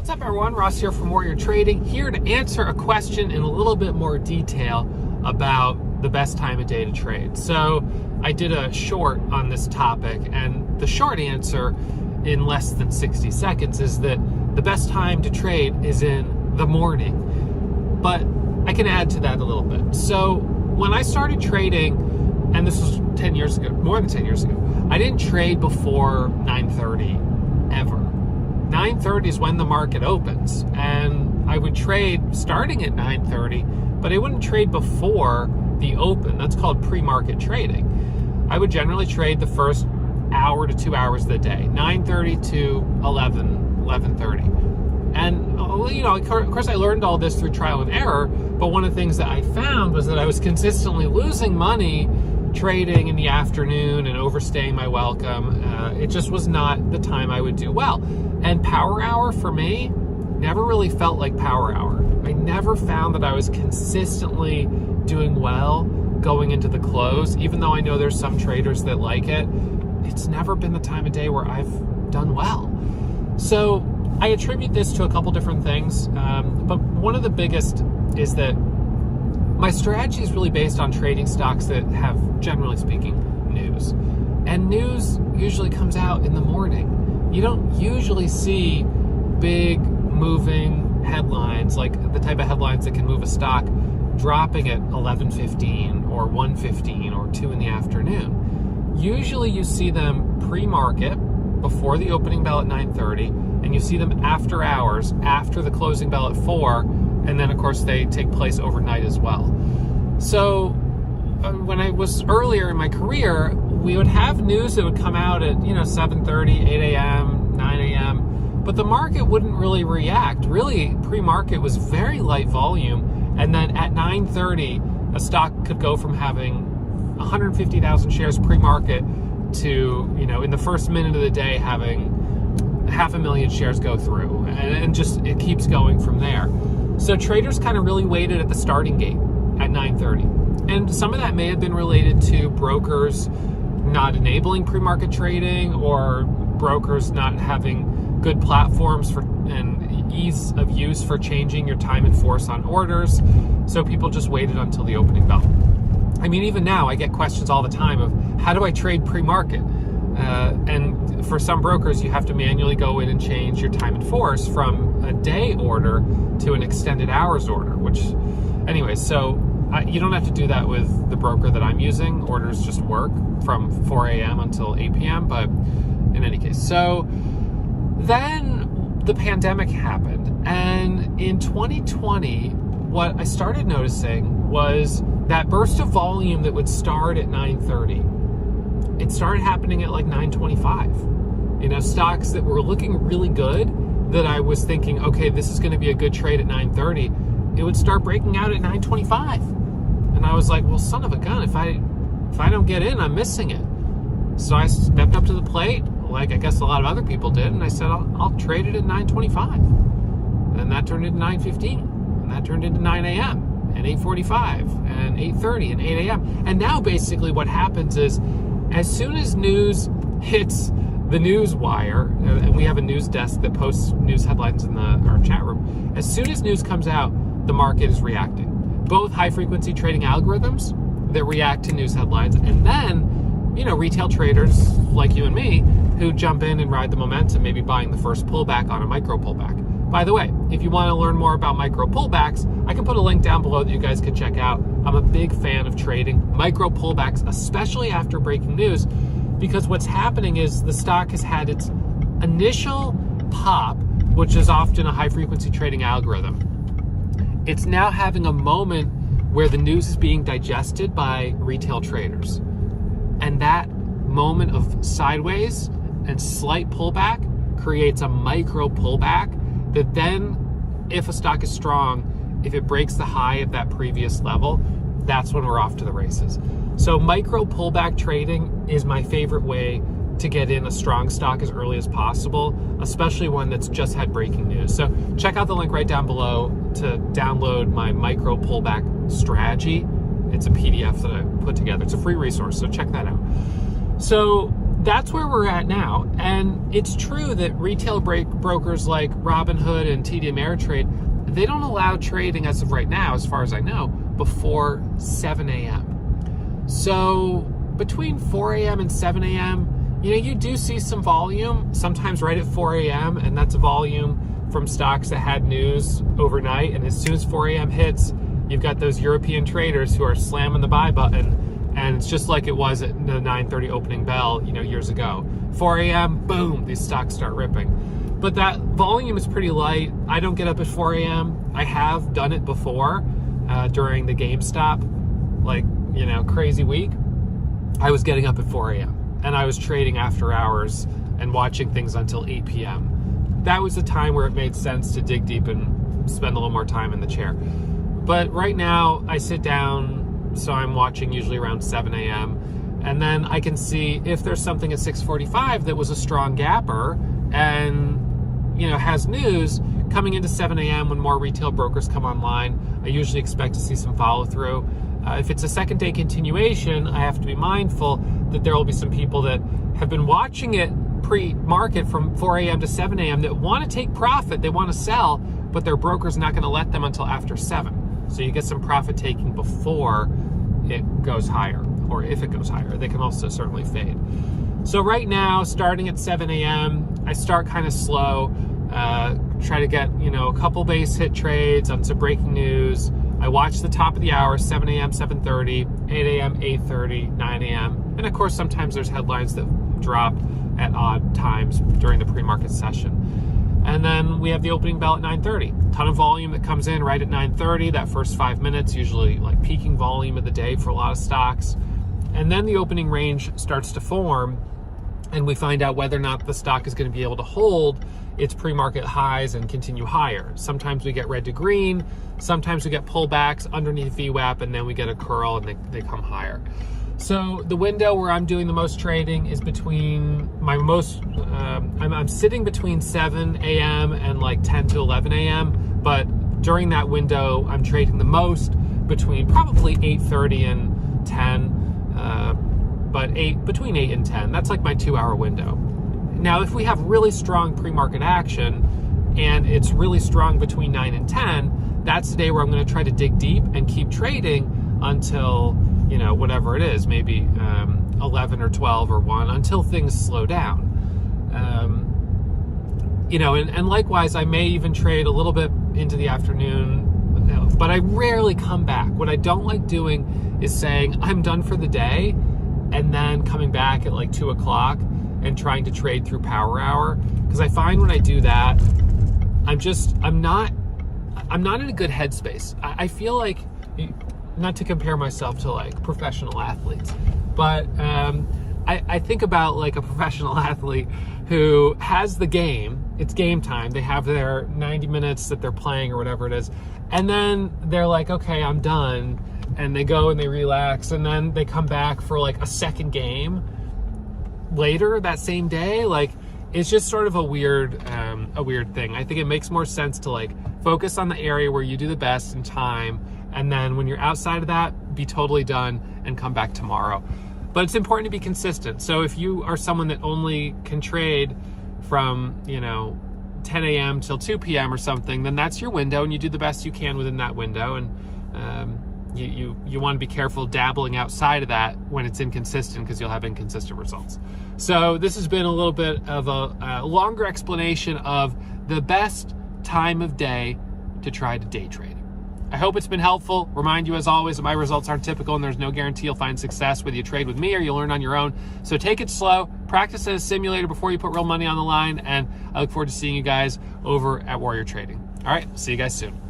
What's up everyone, Ross here from Warrior Trading, here to answer a question in a little bit more detail about the best time of day to trade. So I did a short on this topic, and the short answer in less than 60 seconds is that the best time to trade is in the morning. But I can add to that a little bit. So when I started trading, and this was 10 years ago, more than 10 years ago, I didn't trade before 9:30 ever. 9:30 is when the market opens, and I would trade starting at 9:30, but I wouldn't trade before the open. That's called pre-market trading. I would generally trade the first hour to 2 hours of the day, 9:30 to 11:30. And, of course I learned all this through trial and error, but one of the things that I found was that I was consistently losing money trading in the afternoon and overstaying my welcome. It just was not the time I would do well. And power hour for me never really felt like power hour. I never found that I was consistently doing well going into the close, even though I know there's some traders that like it. It's never been the time of day where I've done well. So I attribute this to a couple different things, but one of the biggest is that my strategy is really based on trading stocks that have, generally speaking, news. And news usually comes out in the morning. You don't usually see big moving headlines, like the type of headlines that can move a stock, dropping at 11:15 or 1:15 or 2 in the afternoon. Usually you see them pre-market before the opening bell at 9:30, and you see them after hours, after the closing bell at 4, and then of course they take place overnight as well. So when I was earlier in my career, we would have news that would come out at 7:30, 8 a.m., 9 a.m., but the market wouldn't really react. Really, pre-market was very light volume, and then at 9:30, a stock could go from having 150,000 shares pre-market to, in the first minute of the day having 500,000 shares go through, and just it keeps going from there. So traders kind of really waited at the starting gate at 9:30. And some of that may have been related to brokers not enabling pre-market trading, or brokers not having good platforms for and ease of use for changing your time and force on orders. So people just waited until the opening bell. I mean, even now I get questions all the time of how do I trade pre-market? And for some brokers, you have to manually go in and change your time and force from a day order to an extended hours order, which anyway, so you don't have to do that with the broker that I'm using. Orders just work from 4 a.m. until 8 p.m. But in any case, so then the pandemic happened. And in 2020, what I started noticing was that burst of volume that would start at 9:30. It started happening at like 9:25. Stocks that were looking really good, that I was thinking, okay, this is going to be a good trade at 9:30, it would start breaking out at 9:25. And I was like, well, son of a gun, if I don't get in, I'm missing it. So I stepped up to the plate, like I guess a lot of other people did, and I said, I'll trade it at 9:25. And that turned into 9:15, and that turned into 9 a.m., and 8:45, and 8:30, and 8 a.m. And now basically what happens is, as soon as news hits the news wire, and we have a news desk that posts news headlines in our chat room, as soon as news comes out, the market is reacting. Both high-frequency trading algorithms that react to news headlines, and then, retail traders like you and me who jump in and ride the momentum, maybe buying the first pullback on a micro pullback. By the way, if you want to learn more about micro pullbacks, I can put a link down below that you guys can check out. I'm a big fan of trading micro pullbacks, especially after breaking news, because what's happening is the stock has had its initial pop, which is often a high-frequency trading algorithm. It's now having a moment where the news is being digested by retail traders. And that moment of sideways and slight pullback creates a micro pullback that then, if a stock is strong, if it breaks the high of that previous level, that's when we're off to the races. So micro pullback trading is my favorite way to get in a strong stock as early as possible, especially one that's just had breaking news. So check out the link right down below to download my micro pullback strategy. It's a PDF that I put together. It's a free resource, so check that out. So that's where we're at now. And it's true that retail brokers like Robinhood and TD Ameritrade, they don't allow trading as of right now, as far as I know, before 7 a.m. So between 4 a.m. and 7 a.m., you do see some volume, sometimes right at 4 a.m., and that's a volume from stocks that had news overnight. And as soon as 4 a.m. hits, you've got those European traders who are slamming the buy button. And it's just like it was at the 9:30 opening bell, years ago. 4 a.m., boom, these stocks start ripping. But that volume is pretty light. I don't get up at 4 a.m. I have done it before during the GameStop, crazy week. I was getting up at 4 a.m. and I was trading after hours and watching things until 8 p.m. That was the time where it made sense to dig deep and spend a little more time in the chair. But right now, I sit down, so I'm watching usually around 7 a.m. And then I can see if there's something at 6:45 that was a strong gapper and, has news coming into 7 a.m. when more retail brokers come online. I usually expect to see some follow through. If it's a second day continuation, I have to be mindful that there will be some people that have been watching it pre-market from 4 a.m. to 7 a.m. that want to take profit, they want to sell, but their broker's not going to let them until after 7. So you get some profit taking before it goes higher, or if it goes higher. They can also certainly fade. So right now, starting at 7 a.m., I start kind of slow, try to get, a couple base hit trades on some breaking news. I watch the top of the hour, 7 a.m., 7:30, 8 a.m., 8:30, 9 a.m. And of course, sometimes there's headlines that drop at odd times during the pre-market session. And then we have the opening bell at 9:30. Ton of volume that comes in right at 9:30. That first 5 minutes, usually like peaking volume of the day for a lot of stocks. And then the opening range starts to form, and we find out whether or not the stock is going to be able to hold its pre-market highs and continue higher. Sometimes we get red to green. Sometimes we get pullbacks underneath VWAP, and then we get a curl and they come higher. So the window where I'm doing the most trading is between I'm sitting between 7 a.m. and like 10 to 11 a.m. But during that window, I'm trading the most between probably 8:30 and 10. But between 8 and 10. That's like my 2-hour window. Now, if we have really strong pre-market action and it's really strong between 9 and 10, that's the day where I'm going to try to dig deep and keep trading until, whatever it is, maybe 11 or 12 or 1, until things slow down. And likewise, I may even trade a little bit into the afternoon, but I rarely come back. What I don't like doing is saying I'm done for the day and then coming back at like 2 o'clock and trying to trade through power hour. Because I find when I do that, I'm not in a good headspace. I feel like, not to compare myself to like professional athletes, but I think about like a professional athlete who has the game. It's game time. They have their 90 minutes that they're playing or whatever it is. And then they're like, okay, I'm done. And they go and they relax. And then they come back for like a second game later that same day. Like, it's just sort of a weird thing. I think it makes more sense to like focus on the area where you do the best in time. And then when you're outside of that, be totally done and come back tomorrow. But it's important to be consistent. So if you are someone that only can trade from, 10 a.m. till 2 p.m. or something, then that's your window and you do the best you can within that window. And you want to be careful dabbling outside of that when it's inconsistent, because you'll have inconsistent results. So this has been a little bit of a longer explanation of the best time of day to try to day trade. I hope it's been helpful. Remind you, as always, that my results aren't typical and there's no guarantee you'll find success whether you trade with me or you'll learn on your own. So take it slow, practice in a simulator before you put real money on the line, and I look forward to seeing you guys over at Warrior Trading. All right, see you guys soon.